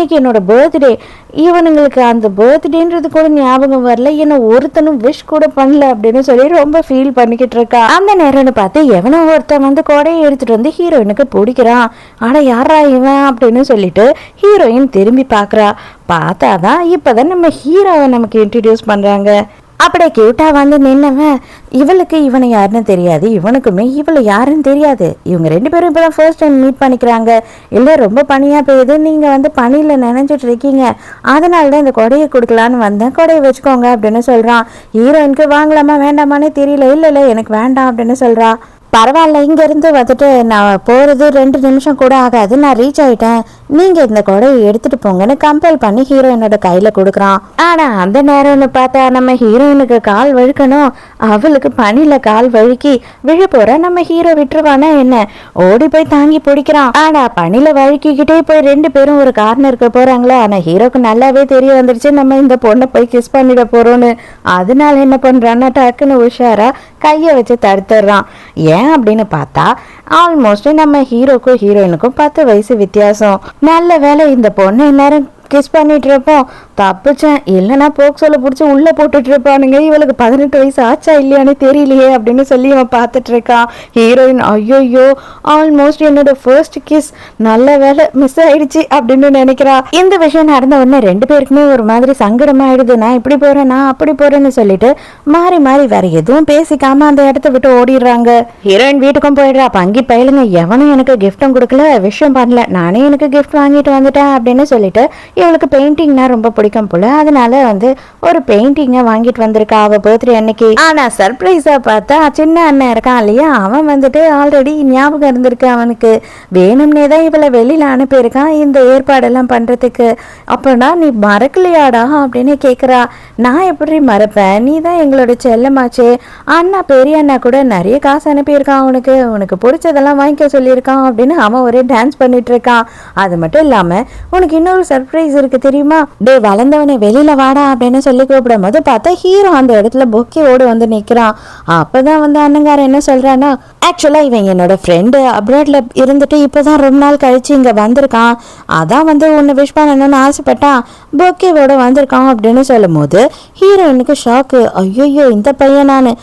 இன்னைக்கு என்னோட பர்த்டே, இவனுங்களுக்கு அந்த பர்த்டேன்றது கூட ஞாபகம் வரல, என்ன ஒருத்தனும் விஷ் கூட பண்ணல அப்படின்னு சொல்லி ரொம்ப ஃபீல் பண்ணிக்கிட்டு இருக்கா. அந்த நேரம்னு பார்த்து எவனோ ஒருத்தன் வந்து கொடையை எடுத்துட்டு வந்து ஹீரோயினுக்கு பிடிக்கிறான். ஆனா யாரா இவன் அப்படின்னு சொல்லிட்டு ஹீரோயின் திரும்பி பாக்குறா. பார்த்தாதான் இப்பதான் நம்ம ஹீரோவை நமக்கு இன்ட்ரடியூஸ் பண்றாங்க. அப்படியே கியூட்டா வந்து நின்னவன் இவளுக்கு இவனை யாருன்னு தெரியாது, இவனுக்குமே இவளை யாருன்னு தெரியாது. இவங்க 2 பேரும் இப்பதான் ஃபர்ஸ்ட் டைம் மீட் பண்ணிக்கிறாங்க. இல்லை ரொம்ப பனியா பெய்யுது, நீங்க வந்து பனியில நினைஞ்சிட்டு இருக்கீங்க, அதனால தான் இந்த கொடையை கொடுக்கலான்னு வந்தேன், கொடையை வச்சுக்கோங்க அப்படின்னு சொல்றான். ஹீரோயினுக்கு வாங்கலாமா வேண்டாமானே தெரியல. இல்லை எனக்கு வேண்டாம் அப்படின்னு சொல்றா. பரவாயில்ல, இங்கேருந்து வந்துட்டு நான் போகிறது 2 நிமிஷம் கூட ஆகாது, நான் ரீச் ஆகிட்டேன், நீங்கள் இந்த கொடையை எடுத்துகிட்டு போங்கன்னு கம்பல் பண்ணி ஹீரோயினோட கையில் கொடுக்குறான். ஆனால் அந்த நேரம்னு பார்த்தா நம்ம ஹீரோயினுக்கு கால் வழுக்கணும். அவளுக்கு பனியில் கால் வழுக்கி விழ போகிற நம்ம ஹீரோ விட்டுருவானா என்ன, ஓடி போய் தாங்கி பிடிக்கிறான். ஆனால் பனியில் வழுக்கிக்கிட்டே போய் 2 பேரும் ஒரு கார்னருக்கு போகிறாங்களே. ஆனால் ஹீரோக்கு நல்லாவே தெரிய வந்துடுச்சு நம்ம இந்த பொண்ணை போய் கிஸ் பண்ணிட போகிறோன்னு. அதனால என்ன பண்ணுறான்னா டக்குன்னு உஷாரா கையை வச்சு தடுத்துடுறான். ஏன் அப்படின்னு பார்த்தா ஆல்மோஸ்ட் நம்ம ஹீரோக்கும் ஹீரோயினுக்கும் 10 வயசு வித்தியாசம். நல்ல வேலை இந்த பொண்ணு எல்லாரும் கிஸ் பண்ணிட்டு இருப்போம், தப்பிச்சேன், இல்லைன்னா போக்சோல பிடிச்சி உள்ள போட்டுட்டு இருப்பானுங்க, இவளுக்கு 18 வயசு ஆச்சா இல்லையானே தெரியலையே அப்படின்னு சொல்லி அவன் பார்த்துட்டு இருக்கான். ஹீரோயின் ஐயோ ஆல்மோஸ்ட் என்னோட ஃபர்ஸ்ட் கிஸ், நல்ல வேலை மிஸ் ஆயிடுச்சு அப்படின்னு நினைக்கிறா. இந்த விஷயம் நடந்த உடனே 2 பேருக்குமே ஒரு மாதிரி சங்கடமாயிடுது. நான் இப்படி போறேன், நான் அப்படி போறேன்னு சொல்லிட்டு மாறி மாறி வேற எதுவும் பேசிக்காம அந்த இடத்த விட்டு ஓடிடுறாங்க. ஹீரோயின் வீட்டுக்கும் போயிடுறா. பங்கி பயிலுங்க, எவனும் எனக்கு கிஃப்டும் கொடுக்கல, விஷயம் பண்ணல, நானே எனக்கு கிஃப்ட் வாங்கிட்டு வந்துட்டேன் அப்படின்னு சொல்லிட்டு இவளுக்கு பெயிண்டிங்னா ரொம்ப பிடிக்கும் போல, அதனால வந்து ஒரு பெயிண்டிங்கை வாங்கிட்டு வந்திருக்கா அவ பர்த்டே அன்னைக்கு. ஆனா சர்ப்ரைஸா பார்த்தா சின்ன அண்ணன் இருக்கான் இல்லையா, அவன் வந்துட்டு ஆல்ரெடி ஞாபகம் இருந்திருக்கு அவனுக்கு, வேணும்னே தான் இவளை வெளியில அனுப்பியிருக்கான் இந்த ஏற்பாடெல்லாம் பண்றதுக்கு. அப்படா நீ மறக்கலையாடா அப்படின்னு கேட்குறா. நான் எப்படி மறப்பேன், நீ தான் எங்களோட செல்லமாச்சே, அண்ணா பெரிய அண்ணா கூட நிறைய காசு அனுப்பியிருக்கான் அவனுக்கு, உனக்கு பிடிச்சதெல்லாம் வாங்கிக்க சொல்லியிருக்கான் அப்படின்னு அவன் ஒரே டான்ஸ் பண்ணிட்டு இருக்கான். அது மட்டும் இல்லாம உனக்கு இன்னொரு சர்ப்ரைஸ் இருக்கு தெரியுமா, டே வளர்ந்தவனே வெளியில வாடா அப்படின்னு சொல்லி கூப்பிடும் போது பார்த்தா ஹீரோ அந்த இடத்துல பொக்கேவோடு வந்து நிக்கிறான். அப்பதான் வந்து அண்ணங்காரன் என்ன சொல்றான்னா, ஆக்சுவலா இவன் என்னோட ஃப்ரெண்டு, அப்ராட்ல இருந்துட்டு இப்பதான் ரொம்ப நாள் கழிச்சு இங்க வந்திருக்கான், அதான் வந்து உன்னை விஷ் பண்ணணும்னு ஆசைப்பட்டான், பொக்கேவோட வந்திருக்கான் அப்படின்னு சொல்லும் போது ஹீரோயினுக்கு ஷாக்கு. ஐயோ இந்த பையன் நானு